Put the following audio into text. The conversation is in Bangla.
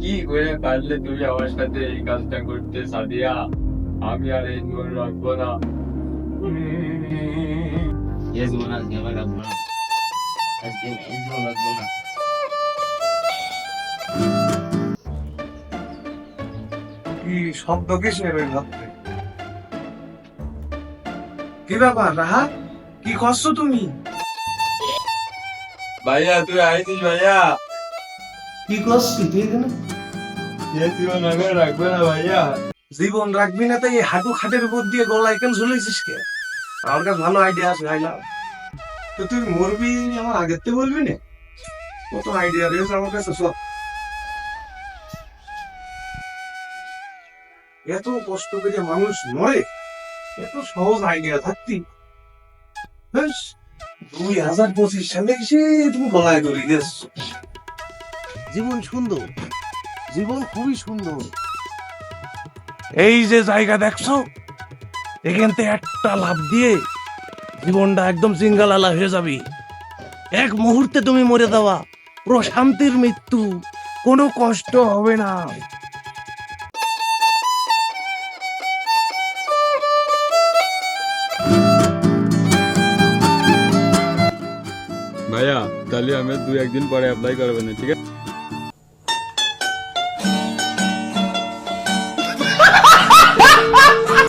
কি করে পারলে তুমি আমার সাথে এই কাজটা করতে সাদিয়া? আমি আর এই জীবন রাখবো না। এই জীবন আজকে আমার রাখবো না, আজকে এই জীবন রাখবো না। কি শব্দ কিসের ওই ভাবতে? কি ব্যাপার রাহাত, কি করছো তুমি? ভাইয়া তুই আইছিস ভাইয়া? কি করছি তুই এখানে? এই জীবন আমি আর রাখবো না ভাইয়া। জীবন রাখবি না তো এই হাঁটু খাটের উপর দিয়ে গলায় কেন ঝুলেছিস কে? আমার কাছে ভালো আইডিয়া আছে ভাইলা। তো তুই মরবি আমার আগের থেকে বলবি না? কত আইডিয়া রয়েছে আমার কাছে সব। এত কষ্ট করে মানুষ মরে, এত সহজ আইডিয়া থাকতি। ব্যাস 2025 সালে এসে তুমি গলায় দড়ি দিয়েছ। জীবন সুন্দর, জীবন খুবই সুন্দর। এই যে জায়গা দেখছো, এখান থেকে একটা লাফ দিয়ে জীবনটা একদম সিঙ্গালালা হয়ে যাবি। এক মুহূর্তে তুমি মরে যাওয়া, পুরো শান্তির মৃত্যু, কোনো কষ্ট হবে না। ভাইয়া তাহলে আমি 2-1 দিন পরে অ্যাপ্লাই করবেন, ঠিক আছে?